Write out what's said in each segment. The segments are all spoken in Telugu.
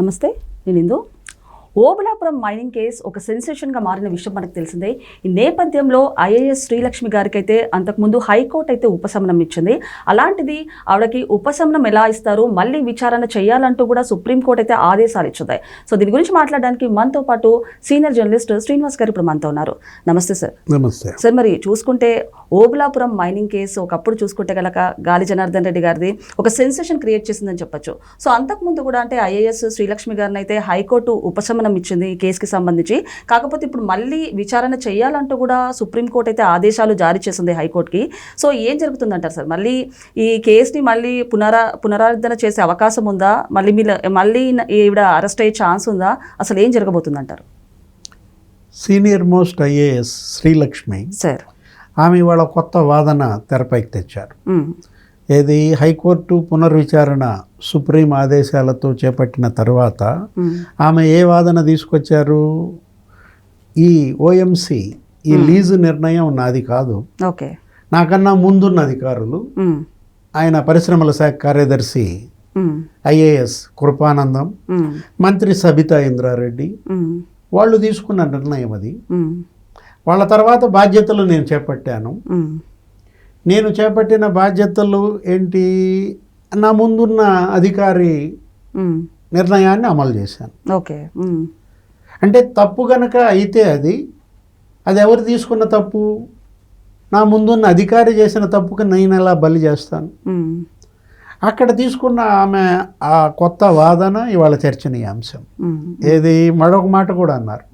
నమస్తే, నేను ఇందు. ఓబులాపురం మైనింగ్ కేసు ఒక సెన్సేషన్గా మారిన విషయం మనకు తెలిసిందే. ఈ నేపథ్యంలో ఐఏఎస్ శ్రీలక్ష్మి గారికి అయితే అంతకుముందు హైకోర్టు అయితే ఉపశమనం ఇచ్చింది. అలాంటిది ఆవిడకి ఉపశమనం ఎలా ఇస్తారు, మళ్ళీ విచారణ చేయాలంటూ కూడా సుప్రీంకోర్టు అయితే ఆదేశాలు ఇచ్చింది. సో దీని గురించి మాట్లాడడానికి మనతో పాటు సీనియర్ జర్నలిస్ట్ శ్రీనివాస్ గారు ఇప్పుడు మనతో ఉన్నారు. నమస్తే సార్. నమస్తే సార్. మరి చూసుకుంటే ఓబులాపురం మైనింగ్ కేసు ఒకప్పుడు చూసుకుంటే కనుక గాలి జనార్దన్ రెడ్డి గారిది ఒక సెన్సేషన్ క్రియేట్ చేసిందని చెప్పొచ్చు. సో అంతకుముందు కూడా అంటే ఐఏఎస్ శ్రీలక్ష్మి గారిని అయితే హైకోర్టు ఉపశమనం ఇచ్చింది ఈ కేసుకి సంబంధించి. కాకపోతే ఇప్పుడు మళ్ళీ విచారణ చేయాలంటూ కూడా సుప్రీంకోర్టు అయితే ఆదేశాలు జారీ చేసింది హైకోర్టుకి. సో ఏం జరుగుతుందంటారు సార్? మళ్ళీ ఈ కేసుని మళ్ళీ పునరార్థన చేసే అవకాశం ఉందా? మళ్ళీ ఈవిడ అరెస్ట్ అయ్యే ఛాన్స్ ఉందా? అసలు ఏం జరగబోతుందంటారు? Senior most IAS Srilakshmi sir, ఆమె ఇవాళ కొత్త వాదన తెరపైకి తెచ్చారు. ఏది హైకోర్టు పునర్విచారణ సుప్రీం ఆదేశాలతో చేపట్టిన తర్వాత ఆమె ఏ వాదన తీసుకొచ్చారు? ఈ ఓఎంసీ ఈ లీజు నిర్ణయం నాది కాదు, ఓకే, నాకన్నా ముందున్న అధికారులు, ఆయన పరిశ్రమల శాఖ కార్యదర్శి ఐఏఎస్ కృపానందం, మంత్రి సబితా ఇంద్రారెడ్డి, వాళ్ళు తీసుకున్న నిర్ణయం అది. వాళ్ళ తర్వాత బాధ్యతలు నేను చేపట్టాను. నేను చేపట్టిన బాధ్యతలు ఏంటి? నా ముందున్న అధికారి నిర్ణయాన్ని అమలు చేశాను. ఓకే, అంటే తప్పు గనక అయితే అది ఎవరు తీసుకున్న తప్పు? నా ముందున్న అధికారి చేసిన తప్పుకి నేను ఎలా బలి చేస్తాను? అక్కడ తీసుకున్న ఆమె ఆ కొత్త వాదన ఇవాళ చర్చనీయాంశం. ఏది మరొక మాట కూడా అన్నారు.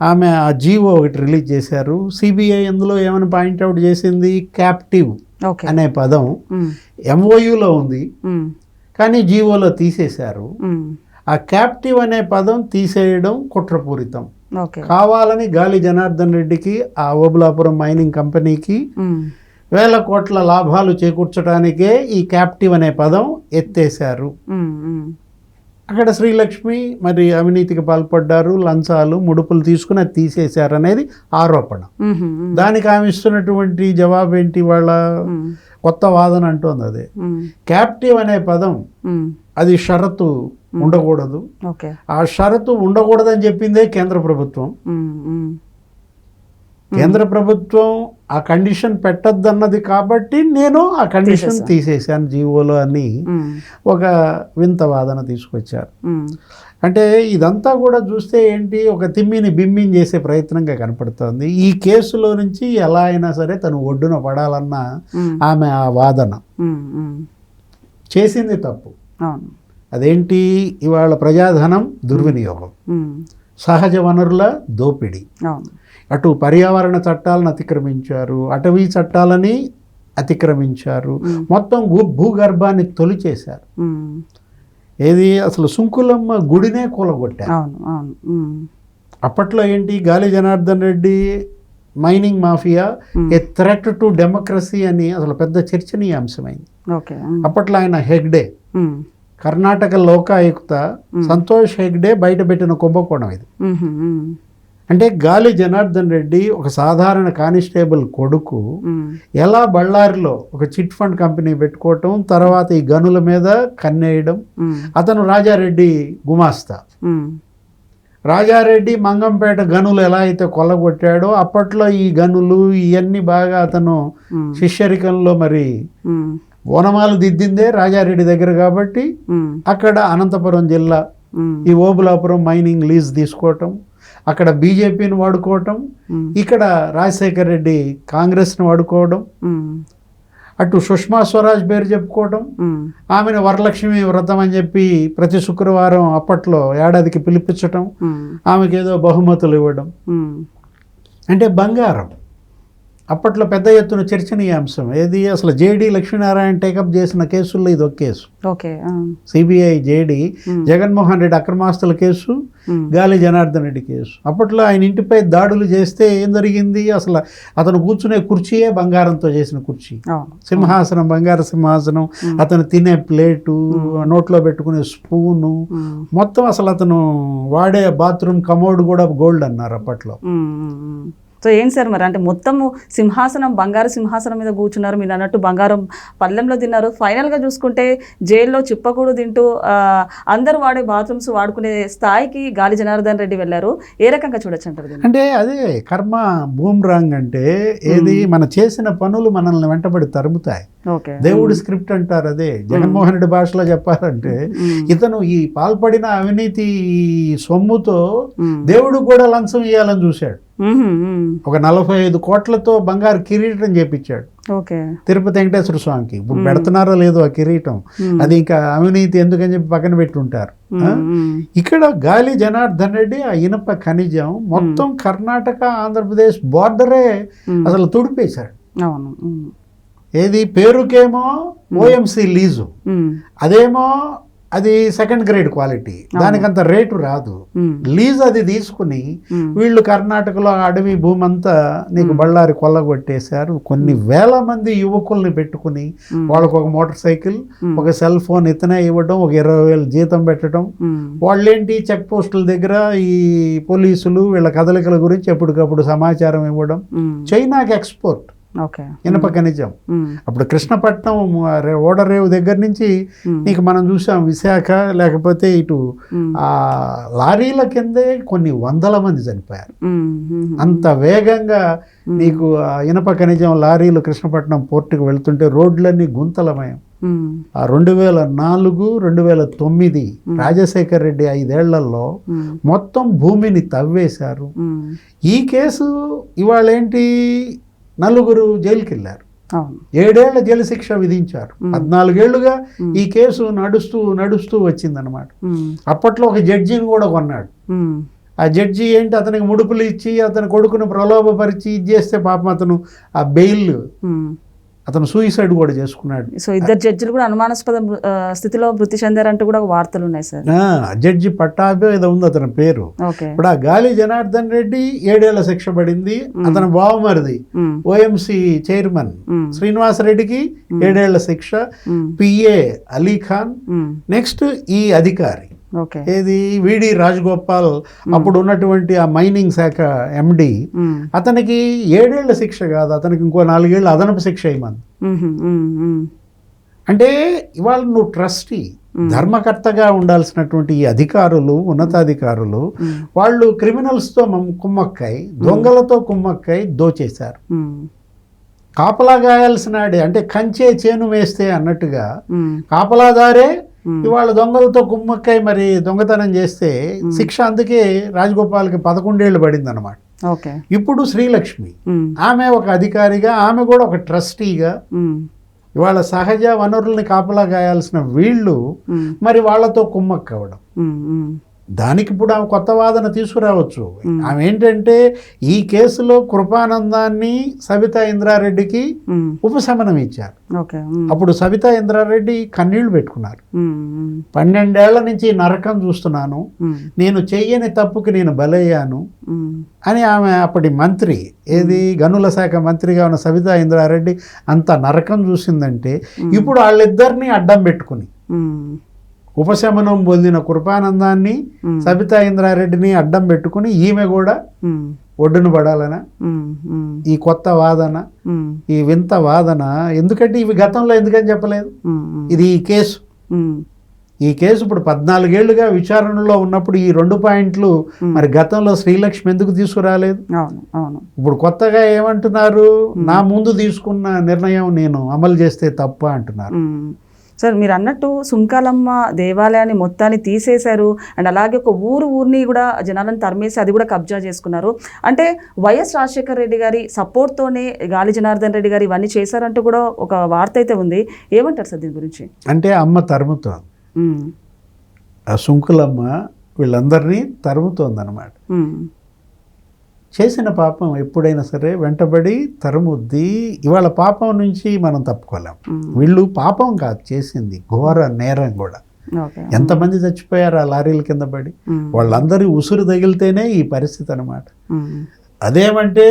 ఆమె ఆ జీవో ఒకటి రిలీజ్ చేశారు. సిబిఐ అందులో ఏమైనా పాయింట్అవుట్ చేసింది? క్యాప్టివ్ అనే పదం ఎంఓయూలో ఉంది, కానీ జీవోలో తీసేశారు. ఆ క్యాప్టివ్ అనే పదం తీసేయడం కుట్రపూరితం. కావాలని గాలి జనార్దన్ రెడ్డికి, ఆ ఓబులాపురం మైనింగ్ కంపెనీకి వేల కోట్ల లాభాలు చేకూర్చడానికే ఈ క్యాప్టివ్ అనే పదం ఎత్తేశారు. అక్కడ శ్రీలక్ష్మి మరి అవినీతికి పాల్పడ్డారు, లంచాలు ముడుపులు తీసుకుని అది తీసేశారు అనేది ఆరోపణ. దానికి ఆమె ఇస్తున్నటువంటి జవాబు ఏంటి? వాళ్ళ కొత్త వాదన అంటోంది అదే. క్యాప్టివ్ అనే పదం అది షరతు ఉండకూడదు, ఆ షరతు ఉండకూడదని చెప్పిందే కేంద్ర ప్రభుత్వం. కేంద్ర ప్రభుత్వం ఆ కండిషన్ పెట్టద్దన్నది కాబట్టి నేను ఆ కండిషన్ తీసేశాను జీవోలో అని ఒక వింత వాదన తీసుకొచ్చారు. అంటే ఇదంతా కూడా చూస్తే ఏంటి, ఒక తిమ్మిని బిమ్మిని చేసే ప్రయత్నంగా కనపడుతోంది. ఈ కేసులో నుంచి ఎలా అయినా సరే తను ఒడ్డున పడాలన్న ఆమె ఆ వాదన చేసింది తప్పు. అదేంటి? ఇవాళ ప్రజాధనం దుర్వినియోగం, సహజ వనరుల దోపిడీ, అటు పర్యావరణ చట్టాలను అతిక్రమించారు, అటవీ చట్టాలని అతిక్రమించారు, మొత్తం భూగర్భాన్ని తొలిచేశారు. ఏది అసలు సుంకులమ్మ గుడినే కూలగొట్టారు. అప్పట్లో ఏంటి, గాలి Janardhan Reddy mining mafia A threat to democracy అని అసలు పెద్ద చర్చనీయాంశమైంది. అప్పట్లో ఆయన హెగ్డే, కర్ణాటక లోకాయుక్త సంతోష్ హెగ్డే బయట పెట్టిన కుంభకోణం ఇది. అంటే గాలి జనార్దన్ రెడ్డి ఒక సాధారణ కానిస్టేబుల్ కొడుకు ఎలా బళ్ళారిలో ఒక చిట్ ఫండ్ కంపెనీ పెట్టుకోవటం, తర్వాత ఈ గనుల మీద కన్నేయడం. అతను రాజారెడ్డి గుమాస్తా. రాజారెడ్డి మంగంపేట గనులు ఎలా అయితే కొల్లగొట్టాడో అప్పట్లో ఈ గనులు ఇవన్నీ బాగా అతను శిష్యరికంలో మరి ఓనమాలు దిద్దిందే రాజారెడ్డి దగ్గర. కాబట్టి అక్కడ అనంతపురం జిల్లా ఈ ఓబులాపురం మైనింగ్ లీజ్ తీసుకోవటం, అక్కడ బీజేపీని వాడుకోవటం, ఇక్కడ రాజశేఖర్ రెడ్డి కాంగ్రెస్ని వాడుకోవడం, అటు సుష్మా స్వరాజ్ పేరు చెప్పుకోవటం, ఆమెను వరలక్ష్మి వ్రతం అని చెప్పి ప్రతి శుక్రవారం అప్పట్లో ఏడాదికి పిలిపించటం, ఆమెకి ఏదో బహుమతులు ఇవ్వడం. అంటే బంగారం అప్పట్లో పెద్ద ఎత్తున చర్చనీయాంశం. ఏది అసలు జేడి లక్ష్మీనారాయణ టేకప్ చేసిన కేసుల్లో ఇది ఒక కేసు. సిబిఐ జేడి జగన్మోహన్ రెడ్డి అక్రమాస్తుల కేసు, గాలి జనార్దన్ రెడ్డి కేసు. అప్పట్లో ఆయన ఇంటిపై దాడులు చేస్తే ఏం జరిగింది? అసలు అతను కూర్చునే కుర్చీయే బంగారంతో చేసిన కుర్చీ, సింహాసనం బంగారు సింహాసనం, అతను తినే ప్లేటు, నోట్లో పెట్టుకునే స్పూను, మొత్తం అసలు అతను వాడే బాత్రూమ్ కమోడ్ కూడా గోల్డ్ అన్నారు అప్పట్లో. సో ఏంటి సార్ మరి అంటే మొత్తము సింహాసనం బంగారు సింహాసనం మీద కూర్చున్నారు, మీరు అన్నట్టు బంగారం పళ్ళెంలో తిన్నారు. ఫైనల్గా చూసుకుంటే జైల్లో చిప్పకూడు తింటూ అందరూ వాడే బాత్రూమ్స్ వాడుకునే స్థాయికి గాలి జనార్దన్ రెడ్డి వెళ్ళారు. ఏ రకంగా చూడొచ్చు అంటారు దీన్ని? అంటే అదే కర్మ బూమ్రాంగ్ అంటే ఏది, మన చేసిన పనులు మనల్ని వెంటబడి తరుముతాయి. ఓకే, దేవుడి స్క్రిప్ట్ అంటారు అదే. జగన్మోహన్ రెడ్డి భాషలో చెప్పాలంటే ఇతను ఈ పాల్పడిన అవినీతి సొమ్ముతో దేవుడు కూడా లంచం ఇవ్వాలని చూశాడు. ఒక 45 కోట్లతో బంగారు కిరీటం చేపించాడు తిరుపతి వెంకటేశ్వర స్వామికి. ఇప్పుడు పెడుతున్నారో లేదో ఆ కిరీటం, అది ఇంకా అవినీతి ఎందుకని చెప్పి పక్కన పెట్టుంటారు. ఇక్కడ గాలి జనార్దన్ రెడ్డి ఆ ఇనప ఖనిజం మొత్తం కర్ణాటక ఆంధ్రప్రదేశ్ బార్డరే అసలు తుడిపేశాడు. ఏది పేరుకేమో ఓఎంసీ లీజు, అదేమో అది సెకండ్ గ్రేడ్ క్వాలిటీ, దానికంత రేటు రాదు. లీజ్ అది తీసుకుని వీళ్ళు కర్ణాటకలో అడవి భూమి అంతా నీకు బళ్ళారి కొల్లగొట్టేశారు. కొన్ని వేల మంది యువకుల్ని పెట్టుకుని వాళ్ళకు ఒక మోటార్ సైకిల్, ఒక సెల్ ఫోన్ ఇతనే ఇవ్వడం, ఒక 20,000 జీతం పెట్టడం. వాళ్ళేంటి చెక్ పోస్టుల దగ్గర ఈ పోలీసులు వీళ్ళ కదలికల గురించి ఎప్పటికప్పుడు సమాచారం ఇవ్వడం. చైనాకి ఎక్స్పోర్ట్ ఇనప ఖనిజం. అప్పుడు కృష్ణపట్నం ఓడరేవు దగ్గర నుంచి నీకు మనం చూసాం విశాఖ, లేకపోతే ఇటు ఆ లారీల కిందే కొన్ని 100 మంది చనిపోయారు. అంత వేగంగా నీకు ఇనప ఖనిజం లారీలు కృష్ణపట్నం పోర్టుకు వెళ్తుంటే రోడ్లన్నీ గుంతలమయం. 2004, 2009 రాజశేఖర్ రెడ్డి 5 ఏళ్లలో మొత్తం భూమిని తవ్వేశారు. ఈ కేసు ఇవాళ ఏంటి, 4 జైలుకి వెళ్ళారు, 7 ఏళ్ల జైలు శిక్ష విధించారు. 14 ఏళ్లుగా ఈ కేసు నడుస్తూ వచ్చిందనమాట. అప్పట్లో ఒక జడ్జిని కూడా కొన్నాడు. ఆ జడ్జి ఏంటి, అతనికి ముడుపులు ఇచ్చి అతని కొడుకును ప్రలోభపరిచి ఇది చేస్తే పాపం అతను ఆ బెయిల్ అతను సూయిసైడ్ కూడా చేసుకున్నాడు. సో 2 జడ్జిలు కూడా అనుమానాస్పద స్థితిలో మృతి చెందారంటూ కూడా వార్తలు ఉన్నాయి సార్. జడ్జి పట్టాభి ఏదో ఉంది అతని పేరు. ఇప్పుడు ఆ గాలి జనార్దన్ రెడ్డి 7 ఏళ్ల శిక్ష పడింది. అతని బావమరిది ఓఎంసీ చైర్మన్ శ్రీనివాసరెడ్డికి 7 ఏళ్ల శిక్ష. పిఏ అలీఖాన్, నెక్స్ట్ ఈ అధికారి ఏది విడి రాజగోపాల్, అప్పుడు ఉన్నటువంటి ఆ మైనింగ్ శాఖ ఎండి, అతనికి 7 ఏళ్ల శిక్ష కాదు, అతనికి ఇంకో 4 ఏళ్ళు అదనపు శిక్ష అయ్యింది. అంటే ఇవాళ నువ్వు ట్రస్టీ, ధర్మకర్తగా ఉండాల్సినటువంటి ఈ అధికారులు, ఉన్నతాధికారులు వాళ్ళు క్రిమినల్స్తో కుమ్మక్కై, దొంగలతో కుమ్మక్కై దోచేశారు. కాపలా గాయాల్సినాడే, అంటే కంచే చేను వేస్తే అన్నట్టుగా కాపలాదారే ఇవాళ దొంగలతో కుమ్మక్కై మరి దొంగతనం చేస్తే శిక్ష అందుకే రాజగోపాల్కి 11 ఏళ్ళు పడింది అనమాట. ఇప్పుడు శ్రీలక్ష్మి, ఆమె ఒక అధికారిగా, ఆమె కూడా ఒక ట్రస్టీగా ఇవాళ సహజ వనరుల్ని కాపలా గాయాల్సిన వీళ్ళు మరి వాళ్ళతో కుమ్మక్కవడం, దానికి ఇప్పుడు ఆమె కొత్త వాదన తీసుకురావచ్చు. ఆమె ఏంటంటే ఈ కేసులో కృపానందాన్ని సబితా ఇంద్రారెడ్డికి ఉపశమనం ఇచ్చారు. అప్పుడు సబితా ఇంద్రారెడ్డి కన్నీళ్లు పెట్టుకున్నారు. 12 ఏళ్ల నుంచి నరకం చూస్తున్నాను, నేను చెయ్యని తప్పుకి నేను బలయ్యాను అని ఆమె అప్పటి మంత్రి, ఏది గనుల శాఖ మంత్రిగా ఉన్న సబితా ఇంద్రారెడ్డి అంత నరకం చూసిందంటే ఇప్పుడు వాళ్ళిద్దరినీ అడ్డం పెట్టుకుని ఉపశమనం పొందిన కృపానందాన్ని, సబితా ఇంద్రారెడ్డిని అడ్డం పెట్టుకుని ఈమె కూడా ఒడ్డున పడాలనా ఈ కొత్త వాదన, ఈ వింత వాదన. ఎందుకంటే ఇవి గతంలో ఎందుకని చెప్పలేదు. ఇది ఈ కేసు ఇప్పుడు 14 ఏళ్లుగా విచారణలో ఉన్నప్పుడు ఈ 2 పాయింట్లు మరి గతంలో శ్రీలక్ష్మి ఎందుకు తీసుకురాలేదు? ఇప్పుడు కొత్తగా ఏమంటున్నారు, నా ముందు తీసుకున్న నిర్ణయం నేను అమలు చేస్తే తప్ప అంటున్నారు. సార్ మీరు అన్నట్టు సుంకాలమ్మ దేవాలయాన్ని మొత్తాన్ని తీసేశారు, అండ్ అలాగే ఒక ఊరిని కూడా జనాలను తరిమేసి అది కూడా కబ్జా చేసుకున్నారు. అంటే వైఎస్ రాజశేఖర రెడ్డి గారి సపోర్ట్తోనే గాలి జనార్దన్ రెడ్డి గారు ఇవన్నీ చేశారంటూ కూడా ఒక వార్త అయితే ఉంది. ఏమంటారు సార్ దీని గురించి? అంటే అమ్మ తరుముతోంది, ఆ సుంకులమ్మ వీళ్ళందరినీ తరుముతోంది అన్నమాట. చేసిన పాపం ఎప్పుడైనా సరే వెంటబడి తరుముద్ది. ఇవాళ పాపం నుంచి మనం తప్పుకోలేం. వీళ్ళు పాపం కాదు చేసింది, ఘోర నేరం కూడా. ఎంతమంది చచ్చిపోయారు ఆ లారీల కింద పడి, వాళ్ళందరి ఉసురు తగిలితేనే ఈ పరిస్థితి అనమాట. అదేమంటే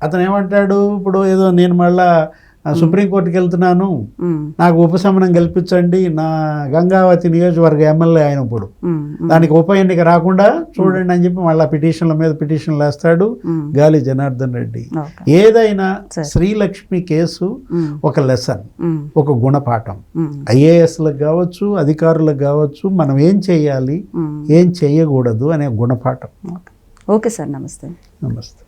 అతను ఏమంటాడు, ఇప్పుడు ఏదో నేను మళ్ళా సుప్రీంకోర్టుకి వెళ్తున్నాను, ఉమ్, నాకు ఉపశమనం కల్పించండి, నా గంగావతి నియోజకవర్గ ఎమ్మెల్యే ఆయన ఇప్పుడు ఉమ్, దానికి ఉప ఎన్నిక రాకుండా చూడండి అని చెప్పి మళ్ళీ పిటిషన్ల మీద పిటిషన్లు వేస్తాడు ఉమ్, గాలి జనార్దన్ రెడ్డి. ఓకే. ఏదైనా సరే. శ్రీలక్ష్మి కేసు ఉమ్, ఒక లెసన్, ఉమ్, ఒక గుణపాఠం. ఉమ్, ఐఏఎస్లకు కావచ్చు, అధికారులకు కావచ్చు, మనం ఏం చేయాలి, ఉమ్. ఏం చేయకూడదు అనే గుణపాఠం. ఓకే సార్, నమస్తే. నమస్తే.